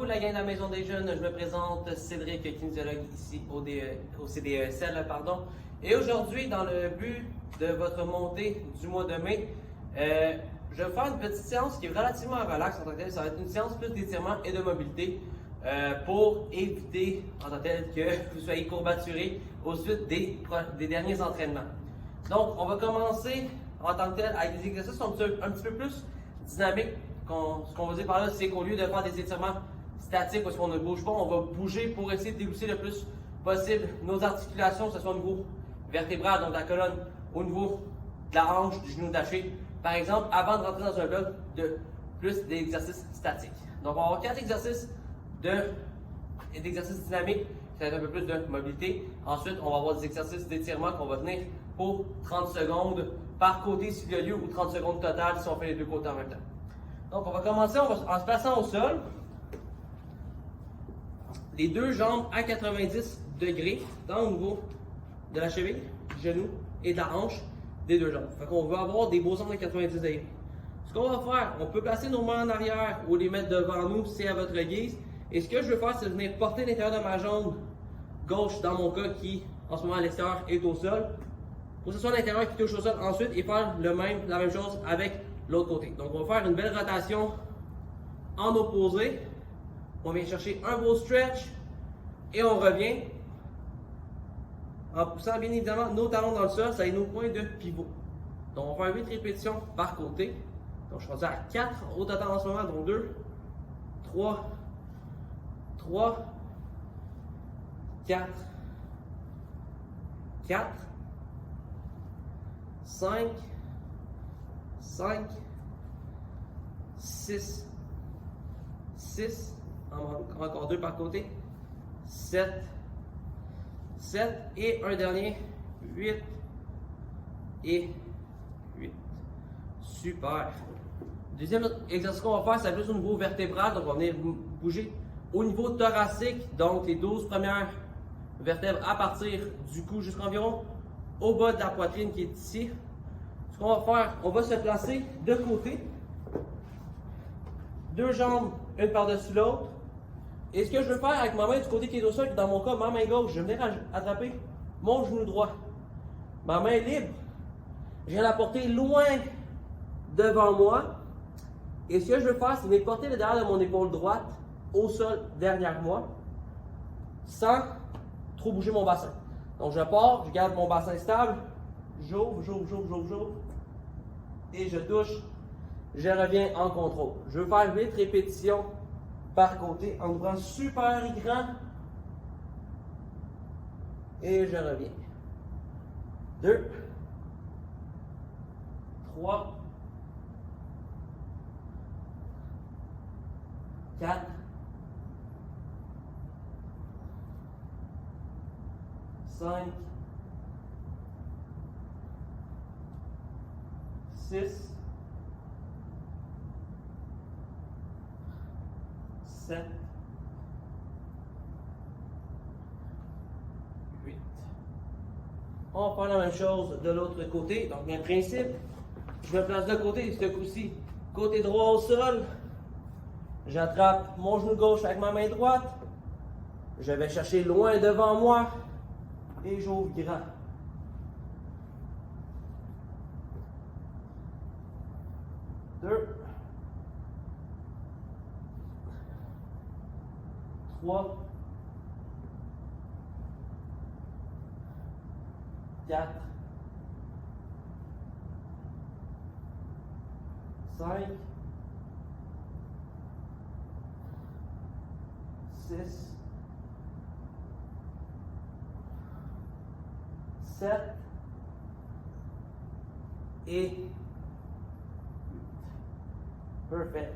la gang de la Maison des Jeunes, je me présente Cédric, kinésiologue ici au CDESL, pardon. Et aujourd'hui, dans le but de votre montée du mois de mai, je vais faire une petite séance qui est relativement relax en tant que tel. Ça va être une séance plus d'étirement et de mobilité pour éviter en tant que tel que vous soyez courbaturé au suite des derniers entraînements. Donc, on va commencer en tant que tel avec des exercices un petit peu plus dynamiques. Ce qu'on va dire par là, c'est qu'au lieu de faire des étirements statiques parce qu'on ne bouge pas, on va bouger pour essayer de dégousser le plus possible nos articulations, que ce soit au niveau vertébral, donc de la colonne, au niveau de la hanche, du genou taché. Par exemple, avant de rentrer dans un bloc de plus d'exercices statiques. Donc, on va avoir 4 exercices d'exercices dynamiques, qui va être un peu plus de mobilité. Ensuite, on va avoir des exercices d'étirement qu'on va tenir pour 30 secondes par côté s'il y a lieu ou 30 secondes total si on fait les deux côtés en même temps. Donc, on va commencer en se plaçant au sol. Les deux jambes à 90 degrés dans le niveau de la cheville, du genou et de la hanche des deux jambes. Fait qu'on va avoir des beaux angles de 90 degrés. Ce qu'on va faire, on peut placer nos mains en arrière ou les mettre devant nous, c'est à votre guise. Et ce que je veux faire, c'est venir porter l'intérieur de ma jambe gauche, dans mon cas, qui en ce moment à l'extérieur est au sol, pour que ce soit l'intérieur qui touche au sol ensuite et faire la même chose avec l'autre côté. Donc, on va faire une belle rotation en opposé. On vient chercher un beau stretch et on revient en poussant bien évidemment nos talons dans le sol, ça est nos points de pivot. Donc, on va faire 8 répétitions par côté. Donc, je suis rendu à 4 au total en ce moment, donc 2, 3, 4, 5, 6, encore 2 par côté, 7 et un dernier, 8 et 8. Super. Deuxième exercice qu'on va faire, c'est plus au niveau vertébral, donc on va venir bouger au niveau thoracique, donc les 12 premières vertèbres à partir du cou jusqu'environ au bas de la poitrine qui est ici. Ce qu'on va faire, on va se placer de côté, deux jambes une par-dessus l'autre. Et ce que je veux faire avec ma main du côté qui est au sol, dans mon cas, ma main gauche, je vais venir attraper mon genou droit. Ma main libre, je vais la porter loin devant moi. Et ce que je veux faire, c'est venir porter le derrière de mon épaule droite au sol derrière moi, sans trop bouger mon bassin. Donc je pars, je garde mon bassin stable, j'ouvre, et je touche, je reviens en contrôle. Je veux faire 8 répétitions par côté en ouvrant super grand, et je reviens. 2, 3, 4, 5, 6, 7, 8. On va faire la même chose de l'autre côté. Donc, même principe. Je me place de côté, ce coup-ci, côté droit au sol. J'attrape mon genou gauche avec ma main droite. Je vais chercher loin devant moi. Et j'ouvre grand. 2, 3, 4, 5, 6, 7 et 8. Perfect.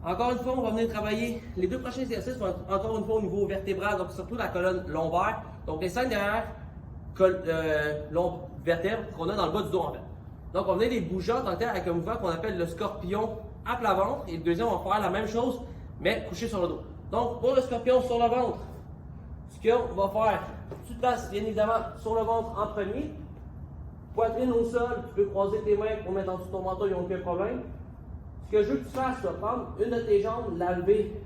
Encore une fois, on va venir travailler les deux prochains exercices, encore une fois au niveau vertébral, donc surtout la colonne lombaire. Donc les 5 dernières vertèbres qu'on a dans le bas du dos en fait. Donc on va venir les bouger en tant que tel avec un mouvement qu'on appelle le scorpion à plat ventre. Et le deuxième, on va faire la même chose, mais couché sur le dos. Donc pour le scorpion sur le ventre, ce qu'on va faire, tu te places bien évidemment sur le ventre en premier. Poitrine au sol, tu peux croiser tes mains pour mettre en dessous de ton manteau, il n'y a aucun problème. Ce que je veux que tu fasses, tu vas prendre une de tes jambes, la lever,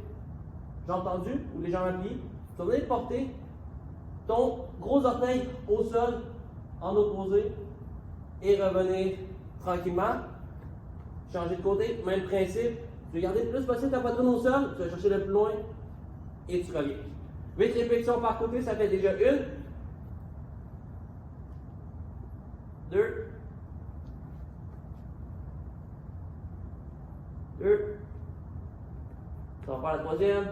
jambes tendues ou les jambes à plier. Tu vas venir porter ton gros orteil au sol en opposé et revenir tranquillement. Changer de côté, même principe. Tu vas garder le plus possible ta poitrine au sol, tu vas chercher le plus loin et tu reviens. 8 répétitions par côté, ça fait déjà une. 2. 2. On va faire la troisième.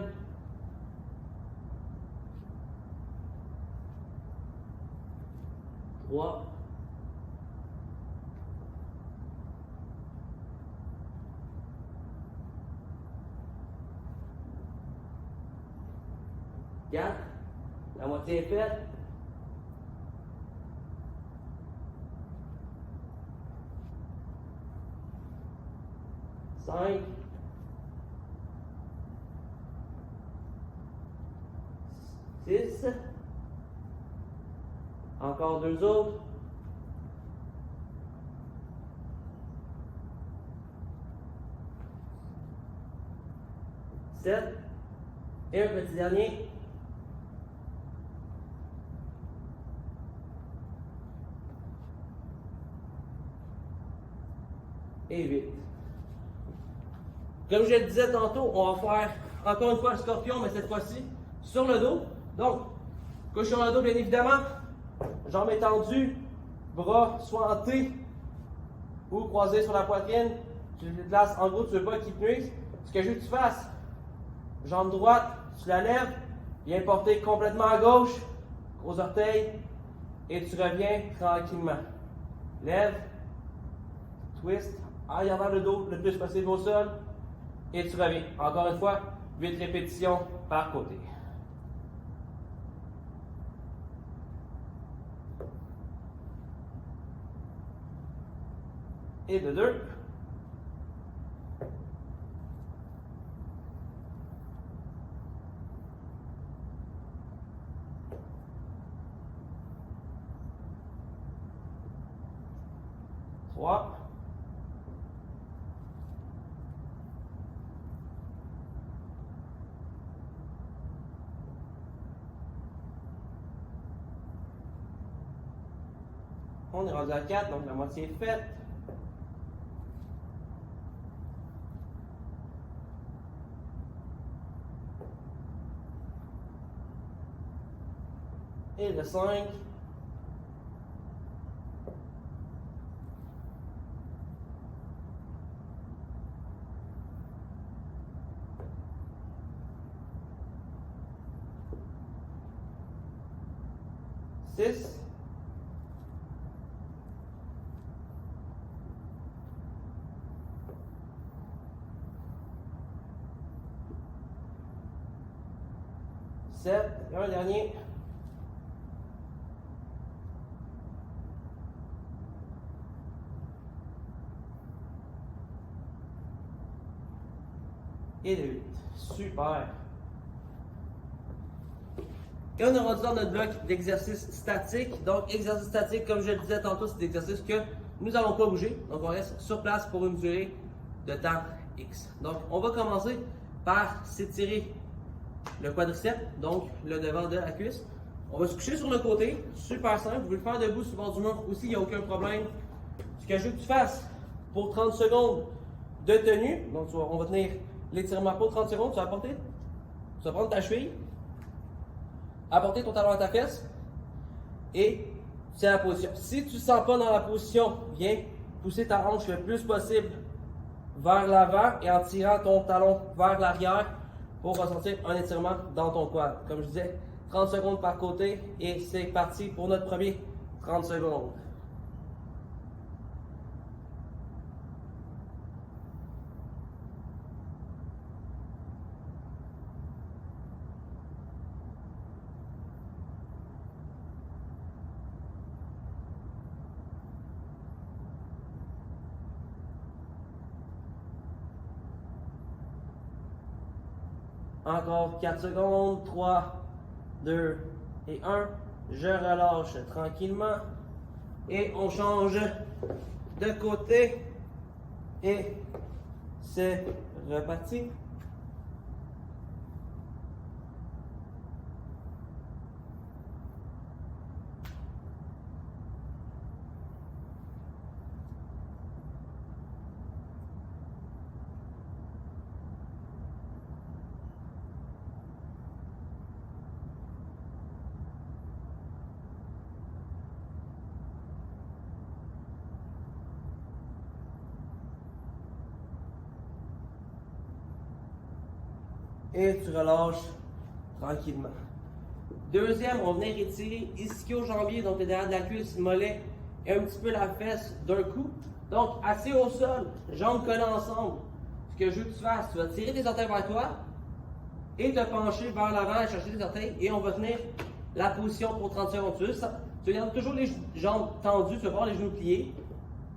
3. 4. La moitié est faite. 5. 6. Encore 2 autres. 7. Et un petit dernier. 8. Comme je le disais tantôt, on va faire encore une fois le scorpion, mais cette fois-ci sur le dos. Donc, couche sur le dos, bien évidemment. Jambes étendues, bras soit en T ou croisés sur la poitrine. Tu les places, en gros, tu ne veux pas qu'ils te nuisent. Ce que je veux que tu fasses, jambe droite, tu la lèves, viens porter complètement à gauche, gros orteil, et tu reviens tranquillement. Lève, twist, en gardant le dos le plus possible au sol, et tu reviens. Encore une fois, 8 répétitions par côté. Et de 2. Trois. 'On est rendu à 4, donc la moitié est faite. Et le 5. 6. 7. Et un dernier. Et de 8. Super. Et on est rendu dans notre bloc d'exercice statique. Donc, exercice statique, comme je le disais tantôt, c'est des exercices que nous n'allons pas bouger. Donc, on reste sur place pour une durée de temps X. Donc, on va commencer par s'étirer le quadriceps, donc le devant de la cuisse. On va se coucher sur le côté, super simple. Vous pouvez le faire debout sur le bord du mur aussi, il n'y a aucun problème. Ce que je veux que tu fasses pour 30 secondes de tenue, donc on va tenir l'étirement pour 30 secondes, tu vas prendre ta cheville, apporter ton talon à ta fesse et c'est la position. Si tu ne sens pas dans la position, viens pousser ta hanche le plus possible vers l'avant et en tirant ton talon vers l'arrière pour ressentir un étirement dans ton quad. Comme je disais, 30 secondes par côté et c'est parti pour notre premier 30 secondes. Encore 4 secondes, 3, 2 et 1. Je relâche tranquillement et on change de côté et C'est reparti. Et tu relâches tranquillement. Deuxième, on va venir étirer ischio-jambier, donc derrière de la cuisse, mollet et un petit peu la fesse d'un coup. Donc, assis au sol, jambes collées ensemble. Ce que je veux que tu fasses, tu vas tirer tes orteils vers toi et te pencher vers l'avant et chercher tes orteils. Et on va tenir la position pour 30 secondes. Tu gardes toujours les jambes tendues, tu vas voir les genoux pliés.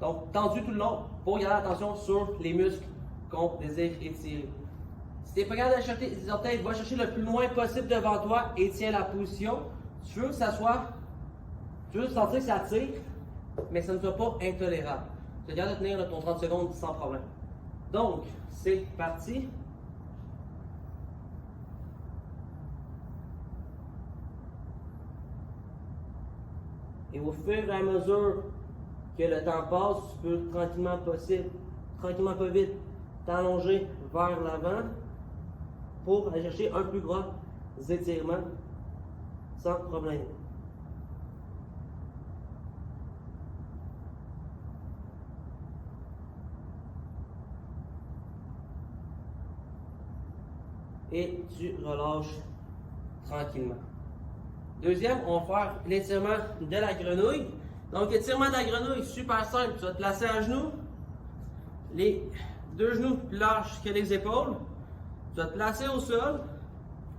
Donc, tendus tout le long pour garder l'attention sur les muscles qu'on désire étirer. Si tu n'es pas capable d'aller chercher tes orteils, va chercher le plus loin possible devant toi et tiens la position. Tu veux que ça soit. Tu veux sentir que ça tire, mais ça ne soit pas intolérable. Tu es capable de tenir ton 30 secondes sans problème. Donc, c'est parti. Et au fur et à mesure que le temps passe, tu peux tranquillement pas vite, t'allonger vers l'avant pour aller chercher un plus gros étirement sans problème. Et tu relâches tranquillement. Deuxième, on va faire l'étirement de la grenouille. Donc, l'étirement de la grenouille, super simple. Tu vas te placer à genoux, les deux genoux plus larges que les épaules. Tu vas te placer au sol,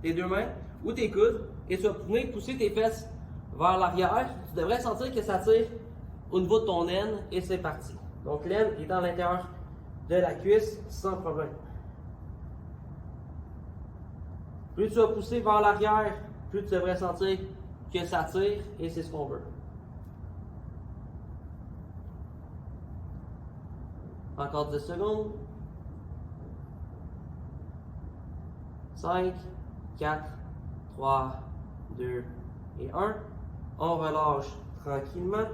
tes deux mains ou tes coudes, et tu vas venir pousser tes fesses vers l'arrière. Tu devrais sentir que ça tire au niveau de ton aine, et c'est parti. Donc, l'aine est à l'intérieur de la cuisse sans problème. Plus tu vas pousser vers l'arrière, plus tu devrais sentir que ça tire, et c'est ce qu'on veut. Encore 10 secondes. 5, 4, 3, 2 et 1. On relâche tranquillement.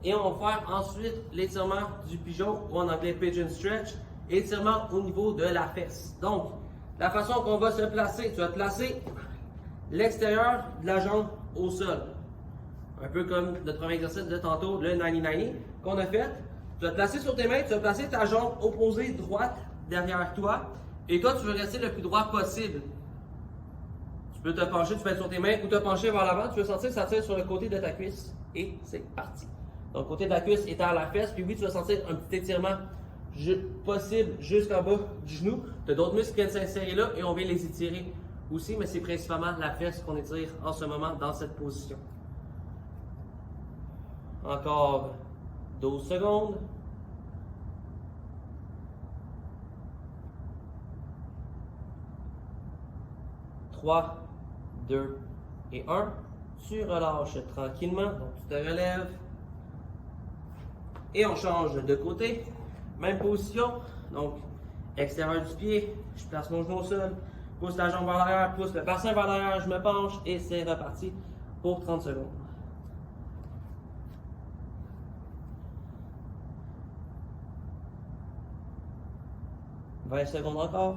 Et on va faire ensuite l'étirement du pigeon, ou en anglais pigeon stretch, étirement au niveau de la fesse. Donc, la façon qu'on va se placer, tu vas te placer l'extérieur de la jambe au sol. Un peu comme notre premier exercice de tantôt, le 90-90 qu'on a fait. Tu vas te placer sur tes mains, tu vas placer ta jambe opposée droite derrière toi. Et toi, tu veux rester le plus droit possible. Tu peux te pencher, tu peux être sur tes mains ou te pencher vers l'avant. Tu veux sentir que ça tire sur le côté de ta cuisse. Et c'est parti. Donc, côté de la cuisse étant à la fesse. Puis oui, tu vas sentir un petit étirement possible jusqu'en bas du genou. Tu as d'autres muscles qui viennent s'insérer là et on vient les étirer aussi. Mais c'est principalement la fesse qu'on étire en ce moment dans cette position. Encore 12 secondes. 3, 2 et 1. Tu relâches tranquillement. Donc, tu te relèves. Et on change de côté. Même position. Donc, extérieur du pied. Je place mon genou au sol. Pousse la jambe vers l'arrière. Pousse le bassin vers l'arrière. Je me penche. Et c'est reparti pour 30 secondes. 20 secondes encore.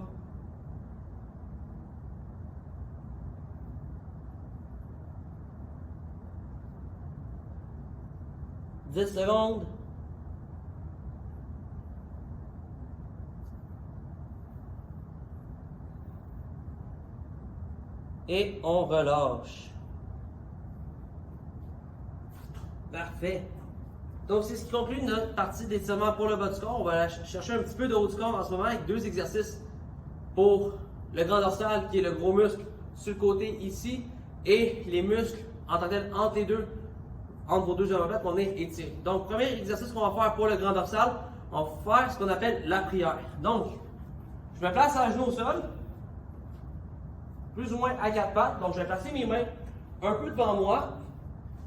10 secondes. Et on relâche. Parfait. Donc, c'est ce qui conclut notre partie d'étirement pour le bas du corps. On va aller chercher un petit peu de haut du corps en ce moment avec deux exercices pour le grand dorsal, qui est le gros muscle sur le côté ici, et les muscles en tant que tel entre les deux, entre vos deux omoplates, qu'on est étiré. Donc, premier exercice qu'on va faire pour le grand dorsal, on va faire ce qu'on appelle la prière. Donc, je me place à genoux au sol, plus ou moins à quatre pattes. Donc, je vais placer mes mains un peu devant moi.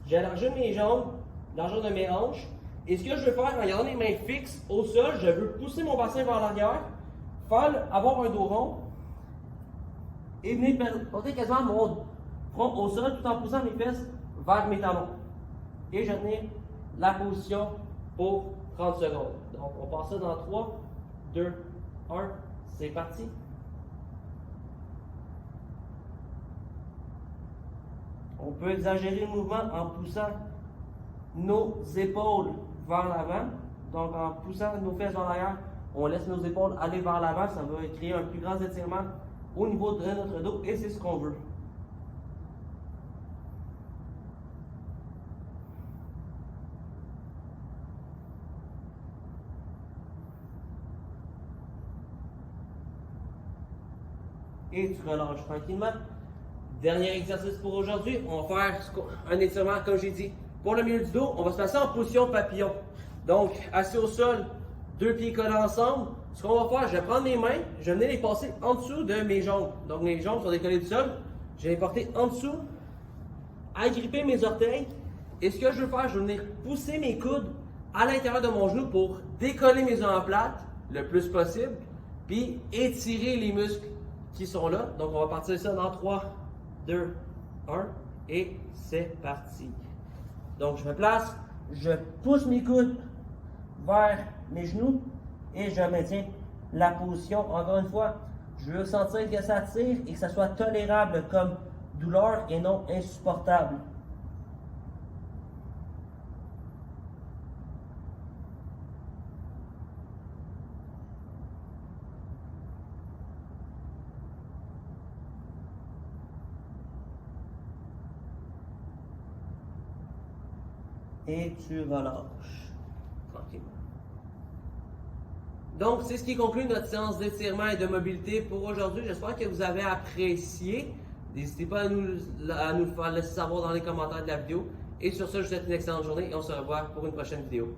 J'élargis mes jambes, largeur de mes hanches, Et ce que je veux faire en gardant les mains fixes au sol, je veux pousser mon bassin vers l'arrière, avoir un dos rond et venir porter quasiment mon front au sol tout en poussant mes fesses vers mes talons. Et je vais tenir la position pour 30 secondes. Donc on passe ça dans 3, 2, 1, c'est parti. On peut exagérer le mouvement en poussant nos épaules vers l'avant. Donc en poussant nos fesses vers l'arrière, on laisse nos épaules aller vers l'avant. Ça va créer un plus grand étirement au niveau de notre dos et c'est ce qu'on veut. Et tu relâches tranquillement. Dernier exercice pour aujourd'hui, on va faire un étirement, comme j'ai dit. Pour le milieu du dos, on va se placer en position papillon. Donc, assis au sol, deux pieds collés ensemble. Ce qu'on va faire, je vais prendre mes mains, je vais venir les passer en dessous de mes jambes. Donc, mes jambes sont décollées du sol. Je vais les porter en dessous, agripper mes orteils. Et ce que je veux faire, je vais venir pousser mes coudes à l'intérieur de mon genou pour décoller mes omoplates le plus possible, puis étirer les muscles qui sont là. Donc, on va partir ça dans 3, 2, 1 et c'est parti. Donc, je me place, je pousse mes coudes vers mes genoux et je maintiens la position. Encore une fois, je veux sentir que ça tire et que ça soit tolérable comme douleur et non insupportable. Et tu relâches tranquillement. Donc, c'est ce qui conclut notre séance d'étirement et de mobilité pour aujourd'hui. J'espère que vous avez apprécié. N'hésitez pas à nous le faire laisser savoir dans les commentaires de la vidéo. Et sur ce, je vous souhaite une excellente journée et on se revoit pour une prochaine vidéo.